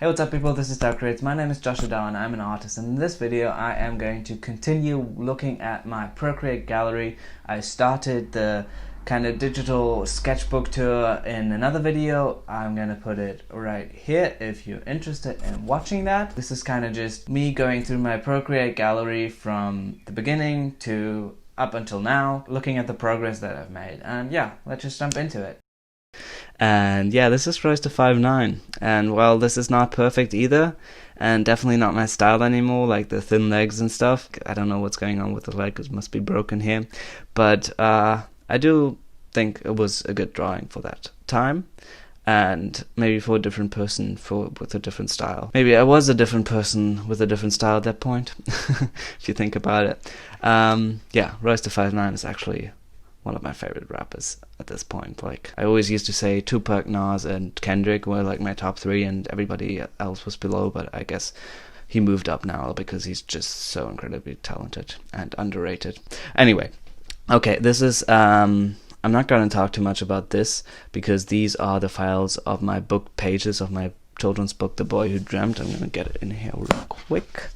Hey, what's up people, this is Procreate. My name is Joshua Dow and I'm an artist, and in this video I am going to continue looking at my Procreate gallery. I started the kind of digital sketchbook tour in another video. I'm going to put it right here if you're interested in watching that. This is kind of just me going through my Procreate gallery from the beginning to up until now, looking at the progress that I've made, and yeah, let's just jump into it. And yeah, this is Rise to 5.9, and well, this is not perfect either, and definitely not my style anymore, like the thin legs and stuff. I don't know what's going on with the leg, it must be broken here, but I do think it was a good drawing for that time, and maybe for a different person with a different style. Maybe I was a different person with a different style at that point, if you think about it. Yeah, Rise to 5.9 is actually one of my favorite rappers at this point. Like, I always used to say Tupac, Nas, and Kendrick were like my top three, and everybody else was below, but I guess he moved up now because he's just so incredibly talented and underrated. Anyway, okay, this is, I'm not going to talk too much about this because these are the files of my book pages of my children's book, The Boy Who Dreamt. I'm going to get it in here real quick.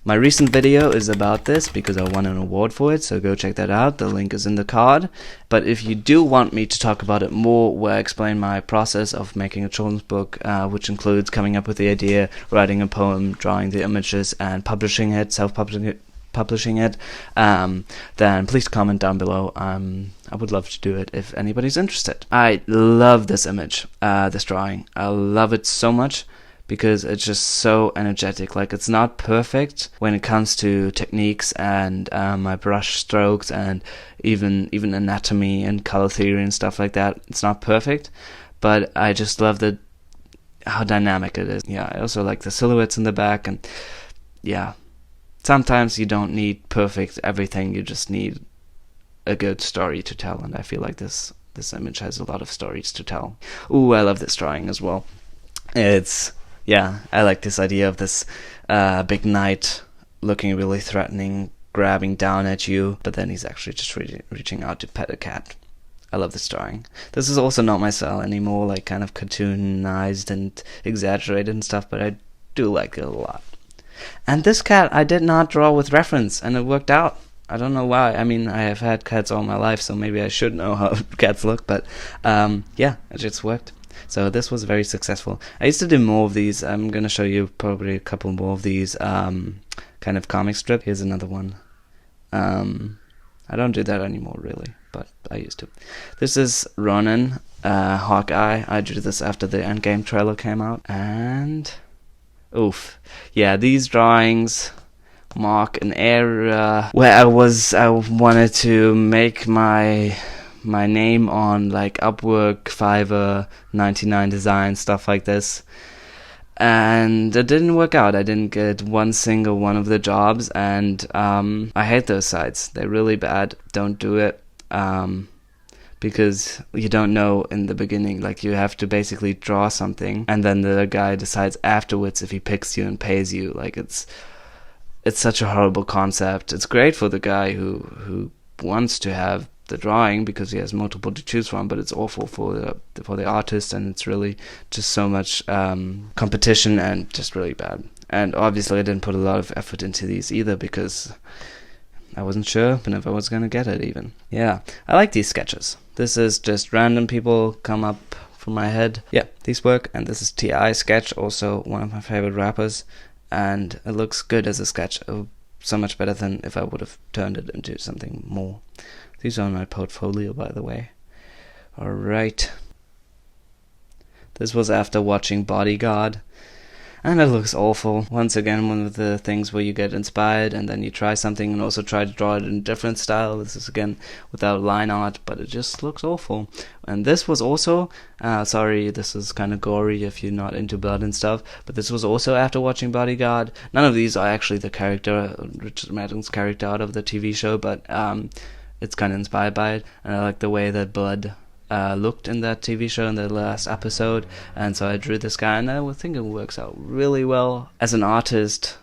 My recent video is about this because I won an award for it, so go check that out. The link is in the card. But if you do want me to talk about it more, where I explain my process of making a children's book, which includes coming up with the idea, writing a poem, drawing the images, and publishing it, self-publishing it, then please comment down below. I would love to do it if anybody's interested. I love this image, this drawing. I love it so much, because it's just so energetic. Like, it's not perfect when it comes to techniques and my brush strokes and even anatomy and color theory and stuff like that. It's not perfect, but I just love how dynamic it is. Yeah, I also like the silhouettes in the back, and yeah, sometimes you don't need perfect everything, you just need a good story to tell, and I feel like this image has a lot of stories to tell. Ooh, I love this drawing as well. Yeah, I like this idea of this big knight looking really threatening, grabbing down at you, but then he's actually just reaching out to pet a cat. I love this drawing. This is also not my style anymore, like kind of cartoonized and exaggerated and stuff, but I do like it a lot. And this cat I did not draw with reference, and it worked out. I don't know why. I mean, I have had cats all my life, so maybe I should know how cats look, but yeah, it just worked. So this was very successful. I used to do more of these. I'm going to show you probably a couple more of these kind of comic strip. Here's another one. I don't do that anymore really, but I used to. This is Ronin, Hawkeye. I drew this after the Endgame trailer came out. And oof. Yeah, these drawings mark an era where I wanted to make my name on like Upwork, Fiverr, 99 Design, stuff like this, and it didn't work out. I didn't get one single one of the jobs, and I hate those sites. They're really bad. Don't do it, because you don't know in the beginning. Like, you have to basically draw something, and then the guy decides afterwards if he picks you and pays you. Like, it's such a horrible concept. It's great for the guy who wants to have the drawing because he has multiple to choose from, but it's awful for the artist, and it's really just so much competition and just really bad. And obviously I didn't put a lot of effort into these either because I wasn't sure if I was going to get it even. Yeah, I like these sketches. This is just random people come up from my head. Yeah, these work. And this is T.I. sketch, also one of my favorite rappers, and it looks good as a sketch. So much better than if I would have turned it into something more. These are in my portfolio, by the way. Alright. This was after watching Bodyguard, and it looks awful. Once again, one of the things where you get inspired and then you try something and also try to draw it in a different style. This is again without line art, but it just looks awful. And this was also, sorry, this is kind of gory if you're not into blood and stuff, but this was also after watching Bodyguard. None of these are actually the character, Richard Madden's character out of the TV show, but it's kind of inspired by it, and I like the way that blood looked in that TV show in the last episode, and so I drew this guy, and I would think it works out really well. As an artist,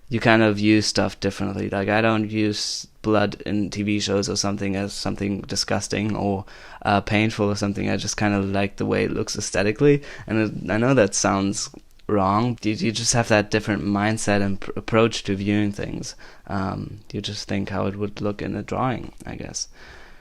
you kind of use stuff differently. Like, I don't use blood in TV shows or something as something disgusting or painful or something. I just kind of like the way it looks aesthetically. And I know that sounds wrong. You just have that different mindset and approach to viewing things. You just think how it would look in a drawing, I guess.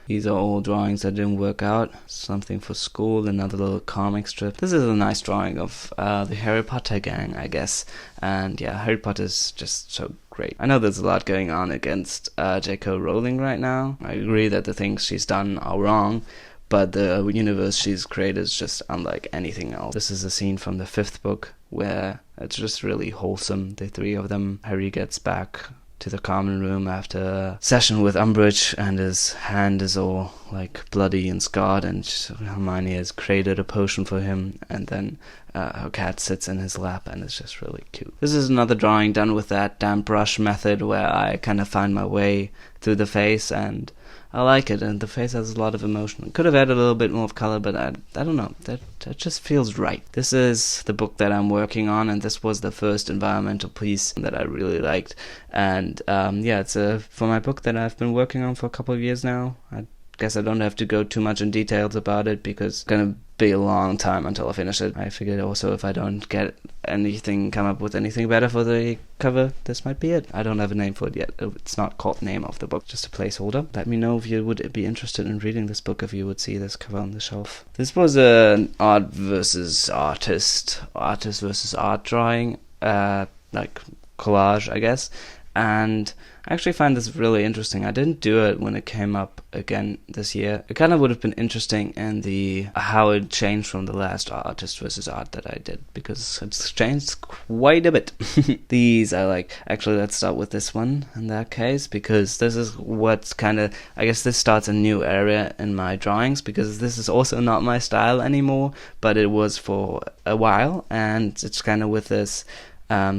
These are all drawings that didn't work out. Something for school, another little comic strip. This is a nice drawing of the Harry Potter gang, I guess. And yeah, Harry Potter is just so great. I know there's a lot going on against J.K. Rowling right now. I agree that the things she's done are wrong, but the universe she's created is just unlike anything else. This is a scene from the 5th book where it's just really wholesome. The three of them. Harry gets back to the common room after a session with Umbridge, and his hand is all like bloody and scarred, and Hermione has created a potion for him, and then her cat sits in his lap, and it's just really cute. This is another drawing done with that damp brush method where I kind of find my way through the face, and I like it, and the face has a lot of emotion. Could have added a little bit more of color, but I don't know, that just feels right. This is the book that I'm working on, and this was the first environmental piece that I really liked. And yeah, it's for my book that I've been working on for a couple of years now. I guess I don't have to go too much in details about it because it's gonna be a long time until I finish it. I figured also if I don't come up with anything better for the cover, this might be it. I don't have a name for it yet. It's not called name of the book, just a placeholder. Let me know if you would be interested in reading this book, if you would see this cover on the shelf. This was an art versus artist versus art drawing, like collage, I guess. And I actually find this really interesting. I didn't do it when it came up again this year. It kind of would have been interesting in the how it changed from the last artist versus art that I did, because it's changed quite a bit. These I like. Actually, let's start with this one in that case, because this is what's kind of, I guess this starts a new area in my drawings, because this is also not my style anymore, but it was for a while, and it's kind of with this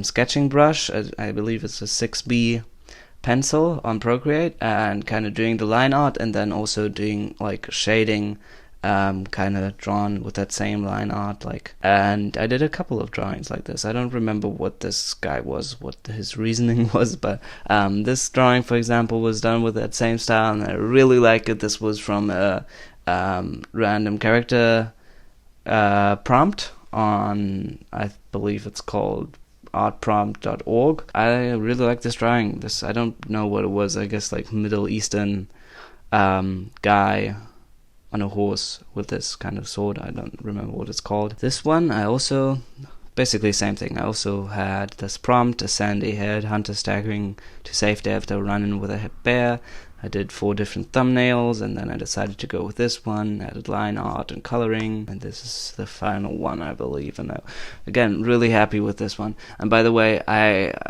sketching brush. I believe it's a 6B pencil on Procreate, and kind of doing the line art, and then also doing like shading, kind of drawn with that same line art, like. And I did a couple of drawings like this. I don't remember what this guy was, what his reasoning was, but this drawing, for example, was done with that same style, and I really like it. This was from a random character prompt on, I believe it's called artprompt.org. I really like this drawing. I don't know what it was. I guess like Middle Eastern guy on a horse with this kind of sword. I don't remember what it's called. This one I also, basically same thing. I also had this prompt: a sandy-haired hunter staggering to safety after running with a bear. I did 4 different thumbnails, and then I decided to go with this one, added line art and coloring, and this is the final one, I believe. And again, really happy with this one. And by the way,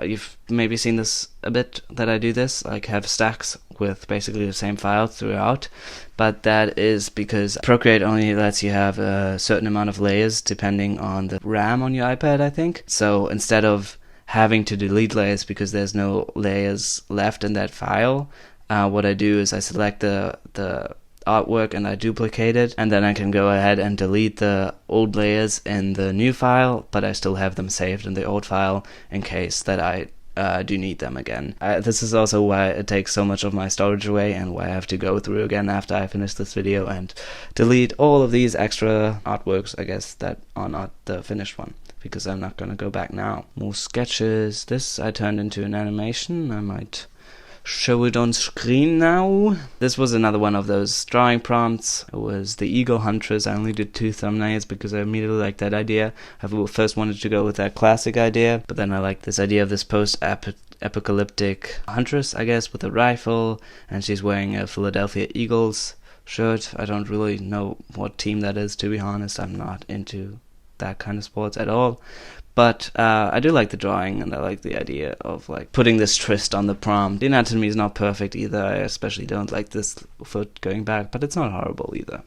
you've maybe seen this a bit, that I do this, like have stacks with basically the same file throughout, but that is because Procreate only lets you have a certain amount of layers depending on the RAM on your iPad, I think. So instead of having to delete layers because there's no layers left in that file, what I do is I select the artwork and I duplicate it, and then I can go ahead and delete the old layers in the new file, but I still have them saved in the old file in case that I do need them again. This is also why it takes so much of my storage away, and why I have to go through again after I finish this video and delete all of these extra artworks, I guess, that are not the finished one, because I'm not going to go back now. More sketches. This I turned into an animation. I might show it on screen now. This was another one of those drawing prompts. It was the Eagle Huntress. I only did 2 thumbnails because I immediately liked that idea. I first wanted to go with that classic idea, but then I liked this idea of this post-apocalyptic huntress, I guess, with a rifle, and she's wearing a Philadelphia Eagles shirt. I don't really know what team that is, to be honest. I'm not into that kind of sports at all. But I do like the drawing, and I like the idea of like putting this twist on the prompt. The anatomy is not perfect either. I especially don't like this foot going back, but it's not horrible either.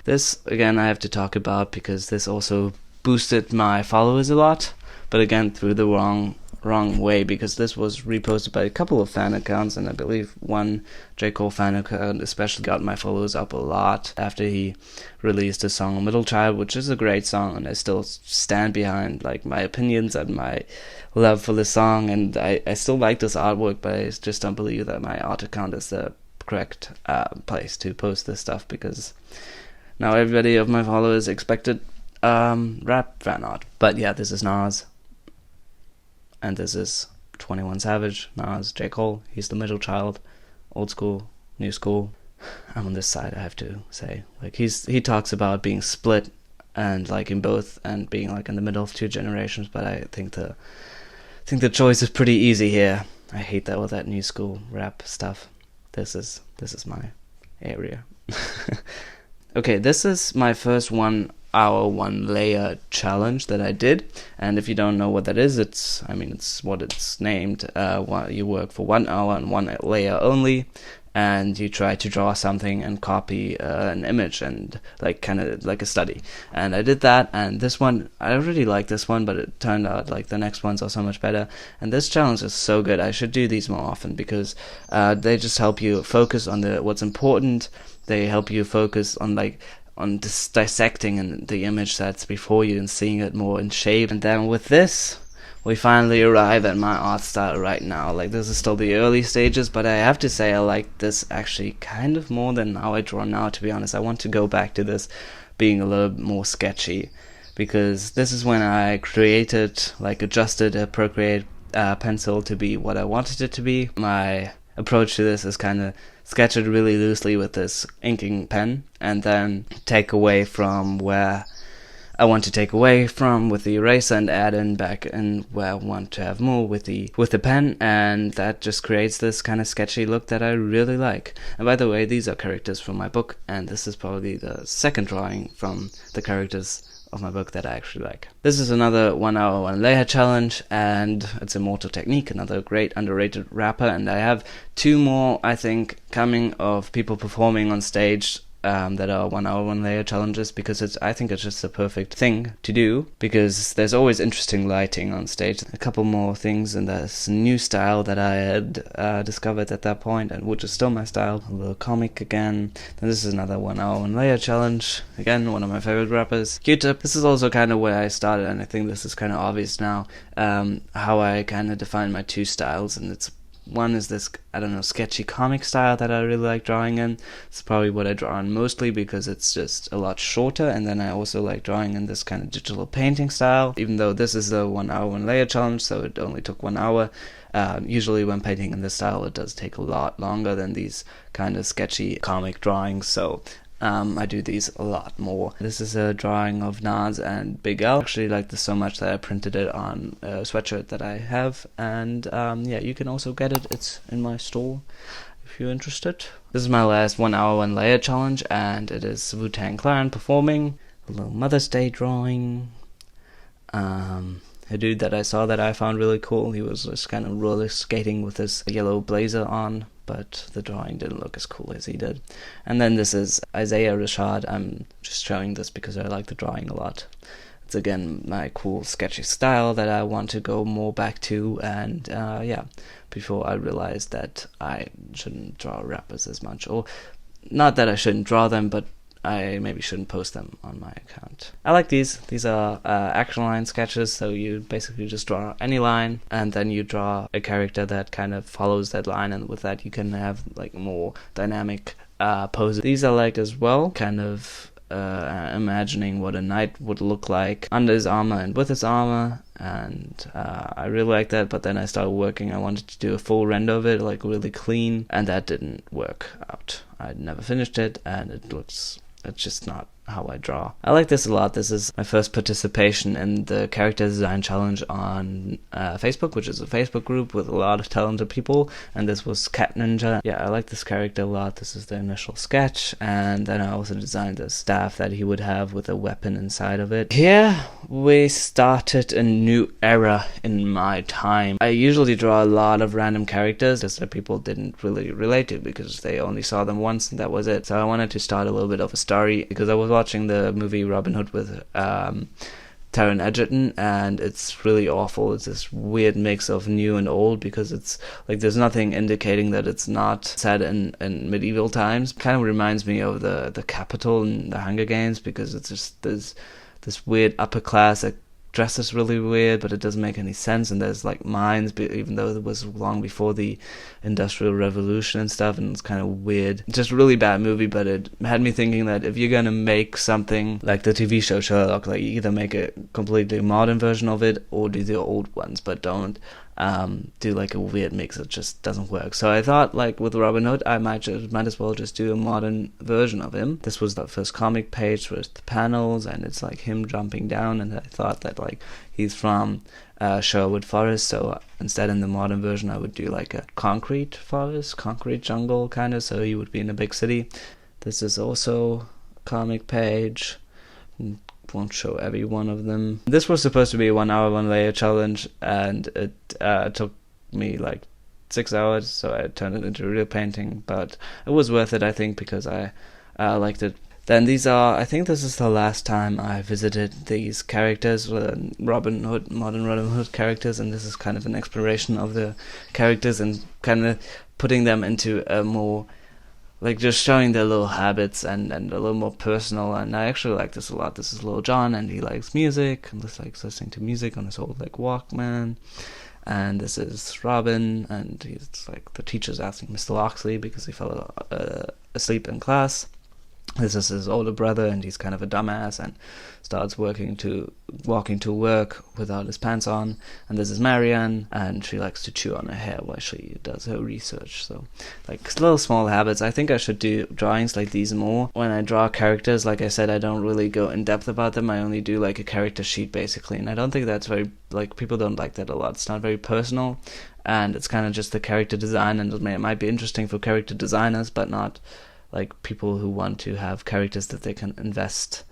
This, again, I have to talk about because this also boosted my followers a lot, but again, through the wrong wrong way, because this was reposted by a couple of fan accounts, and I believe one J. Cole fan account especially got my followers up a lot after he released his song Middle Child, which is a great song, and I still stand behind like my opinions and my love for the song, and I still like this artwork, but I just don't believe that my art account is the correct place to post this stuff, because now everybody of my followers expected rap fan art. But yeah, this is Nas, and this is 21 Savage. Nas, J. Cole, he's the middle child, old school, new school. I'm on this side, I have to say. Like he talks about being split and liking both and being like in the middle of two generations, but I think the choice is pretty easy here. I hate that with that new school rap stuff. This is my area. Okay, this is my first 1 hour 1 layer challenge that I did, and if you don't know what that is, it's what it's named. You work for 1 hour and 1 layer only, and you try to draw something and copy an image, and like kind of like a study. And I did that, and this one, I really like this one, but it turned out like the next ones are so much better. And this challenge is so good. I should do these more often, because they just help you focus on what's important. They help you focus on dissecting the image that's before you and seeing it more in shape. And then with this, we finally arrive at my art style right now. Like, this is still the early stages, but I have to say I like this actually kind of more than how I draw now, to be honest. I want to go back to this being a little more sketchy, because this is when I adjusted a Procreate pencil to be what I wanted it to be. My approach to this is kind of sketch it really loosely with this inking pen, and then take away from where I want to take away from with the eraser, and add in back in where I want to have more with the pen, and that just creates this kind of sketchy look that I really like. And by the way, these are characters from my book, and this is probably the second drawing from the characters of my book that I actually like. This is another 1 hour 1 layer challenge, and it's Immortal Technique, another great underrated rapper, and I have 2 more, I think, coming of people performing on stage that are 1 hour 1 layer challenges, because I think it's just the perfect thing to do, because there's always interesting lighting on stage. A couple more things, and there's a new style that I had discovered at that point, and which is still my style, a little comic again. Then this is another 1 hour 1 layer challenge, again one of my favorite rappers, Q-Tip. This is also kind of where I started, and I think this is kind of obvious now, how I kind of define my 2 styles, and it's one is this, I don't know, sketchy comic style that I really like drawing in. It's probably what I draw in mostly, because it's just a lot shorter. And then I also like drawing in this kind of digital painting style, even though this is the 1 hour 1 layer challenge, so it only took 1 hour. Usually when painting in this style, it does take a lot longer than these kind of sketchy comic drawings, so I do these a lot more. This is a drawing of Nas and Big L. I actually like this so much that I printed it on a sweatshirt that I have, and yeah, you can also get it. It's in my store if you're interested. This is my last 1 hour 1 layer challenge, and it is Wu-Tang Clan performing. A little Mother's Day drawing. A dude that I saw that I found really cool. He was just kind of roller skating with his yellow blazer on, but the drawing didn't look as cool as he did. And then this is Isaiah Rashad. I'm just showing this because I like the drawing a lot. It's again my cool sketchy style that I want to go more back to, and yeah, before I realized that I shouldn't draw rappers as much, or not that I shouldn't draw them, but I maybe shouldn't post them on my account. I like these. These are action line sketches, so you basically just draw any line, and then you draw a character that kind of follows that line, and with that you can have like more dynamic poses. These I like as well, kind of imagining what a knight would look like under his armor and with his armor, and I really like that. But then I started working, I wanted to do a full render of it, like really clean, and that didn't work out. I never finished it, and it's just not how I draw. I like this a lot. This is my first participation in the character design challenge on Facebook, which is a Facebook group with a lot of talented people, and this was Cat Ninja. Yeah, I like this character a lot. This is the initial sketch, and then I also designed the staff that he would have with a weapon inside of it. Here we started a new era in my time. I usually draw a lot of random characters that people didn't really relate to, because they only saw them once and that was it. So I wanted to start a little bit of a story, because I was watching the movie Robin Hood with Taron Egerton, and it's really awful. It's this weird mix of new and old, because it's like there's nothing indicating that it's not set in medieval times. Kind of reminds me of the Capitol in the Hunger Games, because it's just this weird upper class that dresses really weird, but it doesn't make any sense, and there's like mines, even though it was long before the Industrial Revolution and stuff, and it's kind of weird. Just a really bad movie, but it had me thinking that if you're gonna make something like the TV show Sherlock, like you either make a completely modern version of it or do the old ones, but don't do like a weird mix. It just doesn't work. So I thought, like with Robin Hood, I might as well just do a modern version of him. This was the first comic page with the panels, and it's like him jumping down, and I thought that like he's from Sherwood Forest, so instead in the modern version I would do like a concrete forest, concrete jungle kind of, so he would be in a big city. This is also a comic page. Won't show every one of them. This was supposed to be a 1 hour 1 layer challenge, and it took me like 6 hours, so I turned it into a real painting, but it was worth it, I think, because I liked it. Then these are, I think this is the last time I visited these characters, modern Robin Hood characters, and this is kind of an exploration of the characters and kind of putting them into a more, like just showing their little habits and a little more personal. And I actually like this a lot. This is Little John, and he likes music, and just likes listening to music on his old like Walkman. And this is Robin, and he's like, the teacher's asking Mr. Loxley because he fell asleep in class. This is his older brother, and he's kind of a dumbass and starts walking to work without his pants on. And this is Marianne, and she likes to chew on her hair while she does her research. So, like, little small habits. I think I should do drawings like these more. When I draw characters, like I said, I don't really go in depth about them. I only do like a character sheet basically, and I don't think that's very, like, people don't like that a lot. It's not very personal, and it's kind of just the character design, and it might be interesting for character designers, but not like people who want to have characters that they can invest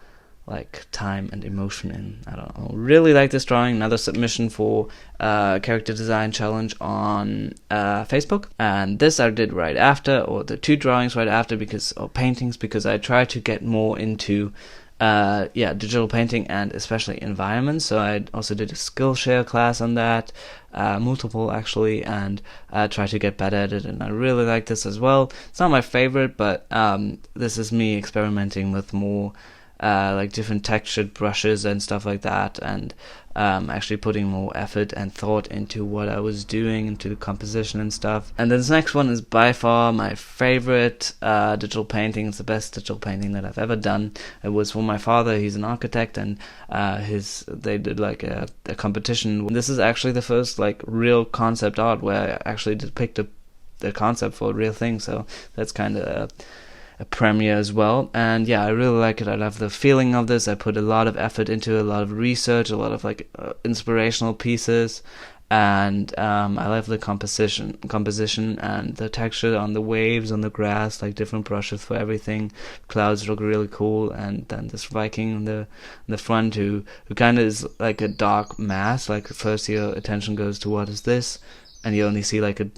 like time and emotion in. I don't know. Really like this drawing. Another submission for character design challenge on Facebook, and this I did right after, or the two drawings right after, or paintings, because I try to get more into digital painting and especially environments. So I also did a Skillshare class on that, multiple actually, and try to get better at it, and I really like this as well. It's not my favorite, but this is me experimenting with more like different textured brushes and stuff like that, and actually putting more effort and thought into what I was doing, into the composition and stuff. And this next one is by far my favorite digital painting. It's the best digital painting that I've ever done. It was for my father. He's an architect, and they did like a competition. This is actually the first like real concept art where I actually depicted the concept for a real thing, so that's kind of a premiere as well. And yeah, I really like it. I love the feeling of this. I put a lot of effort into it, a lot of research, a lot of like inspirational pieces, and I love the composition and the texture on the waves, on the grass, like different brushes for everything. Clouds look really cool, and then this Viking in the front who kind of is like a dark mass. Like first your attention goes to what is this, and you only see like a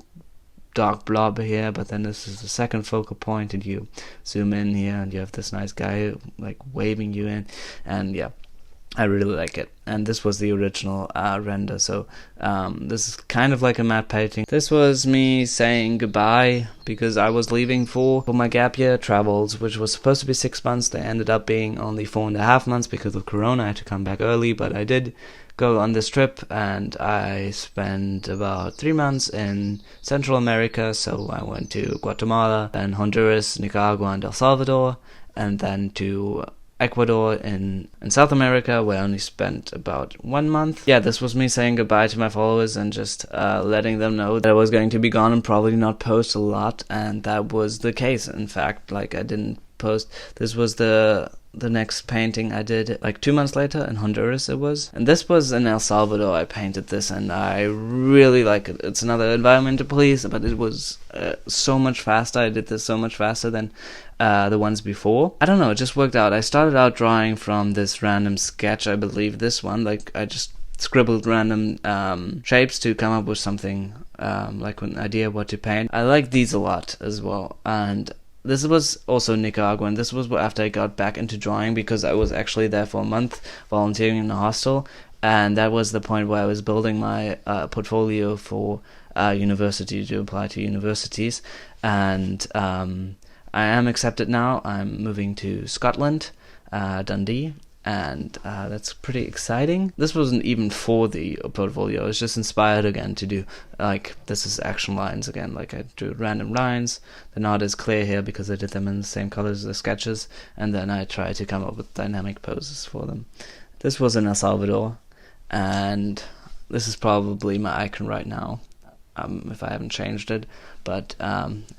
dark blob here, but then this is the second focal point, and you zoom in here and you have this nice guy like waving you in, and yeah, I really like it. And this was the original render, so this is kind of like a matte painting. This was me saying goodbye because I was leaving for my gap year travels, which was supposed to be 6 months. They ended up being only 4.5 months because of Corona. I had to come back early, but I did go on this trip, and I spent about 3 months in Central America. So I went to Guatemala, then Honduras, Nicaragua, and El Salvador, and then to Ecuador in South America, where I only spent about 1 month. Yeah, this was me saying goodbye to my followers and just letting them know that I was going to be gone and probably not post a lot, and that was the case. In fact, like, I didn't post. This was the next painting I did like 2 months later in Honduras it was, and this was in El Salvador. I painted this and I really like it. It's another environmental piece, but it was so much faster. I did this so much faster than the ones before. I don't know, it just worked out. I started out drawing from this random sketch, I believe this one, like I just scribbled random shapes to come up with something like an idea what to paint. I like these a lot as well, and this was also Nicaraguan. This was after I got back into drawing, because I was actually there for a month volunteering in a hostel, and that was the point where I was building my portfolio for university, to apply to universities. And I am accepted now. I'm moving to Scotland, Dundee, and that's pretty exciting. This wasn't even for the portfolio. I was just inspired again to do, like, this is action lines again. Like, I drew random lines. They're not as clear here because I did them in the same colors as the sketches, and then I tried to come up with dynamic poses for them. This was in El Salvador, and this is probably my icon right now, if I haven't changed it, but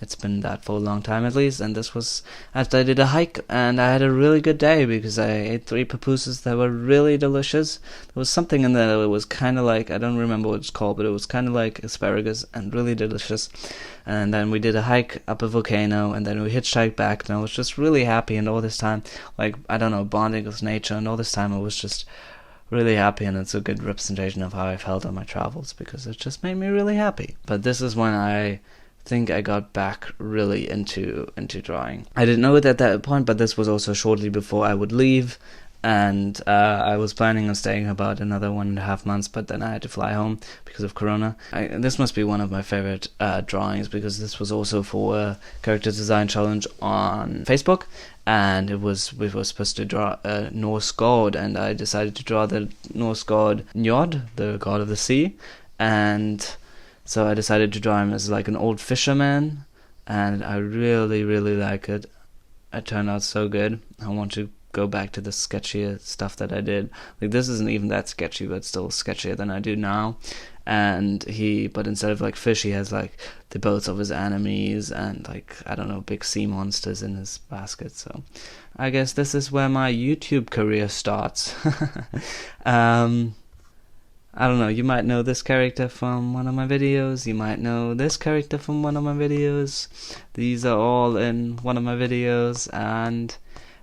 it's been that for a long time at least. And this was after I did a hike, and I had a really good day because I ate 3 pupusas that were really delicious. There was something in there that was kind of like, I don't remember what it's called, but it was kind of like asparagus and really delicious. And then we did a hike up a volcano, and then we hitchhiked back, and I was just really happy. And all this time, like, I don't know, bonding with nature, and all this time I was just really happy, and it's a good representation of how I felt on my travels, because it just made me really happy. But this is when I think I got back really into drawing. I didn't know it at that point, but this was also shortly before I would leave, and I was planning on staying about another 1.5 months, but then I had to fly home because of Corona. This must be one of my favorite drawings, because this was also for a character design challenge on Facebook, and we were supposed to draw a Norse god, and I decided to draw the Norse god Njord, the god of the sea, and so I decided to draw him as like an old fisherman, and I really, really like it. It turned out so good. I want to go back to the sketchier stuff that I did. Like, this isn't even that sketchy, but still sketchier than I do now. And but instead of like fish, he has like the boats of his enemies and, like, I don't know, big sea monsters in his basket. So I guess this is where my YouTube career starts. I don't know, you might know this character from one of my videos, you might know this character from one of my videos. These are all in one of my videos, and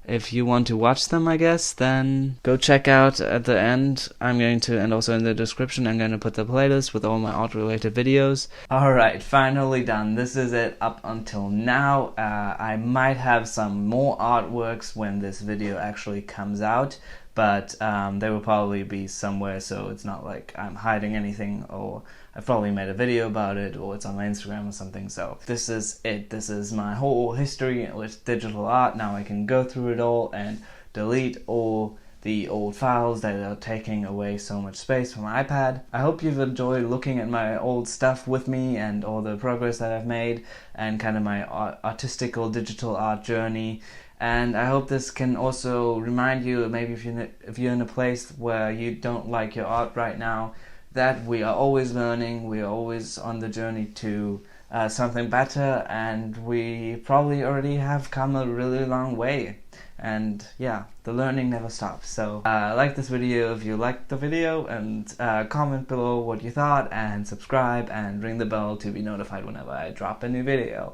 if you want to watch them, I guess, then go check out at the end. And also in the description, I'm going to put the playlist with all my art-related videos. Alright, finally done. This is it up until now. I might have some more artworks when this video actually comes out, but they will probably be somewhere, so it's not like I'm hiding anything, or I've probably made a video about it, or it's on my Instagram or something. So this is it. This is my whole history with digital art. Now I can go through it all and delete all the old files that are taking away so much space from my iPad. I hope you've enjoyed looking at my old stuff with me and all the progress that I've made, and kind of my artistical digital art journey. And I hope this can also remind you, maybe if you're in a place where you don't like your art right now, that we are always learning, we are always on the journey to something better, and we probably already have come a really long way. And yeah, the learning never stops. So like this video if you liked the video, and comment below what you thought, and subscribe and ring the bell to be notified whenever I drop a new video.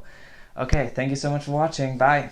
Okay, thank you so much for watching. Bye!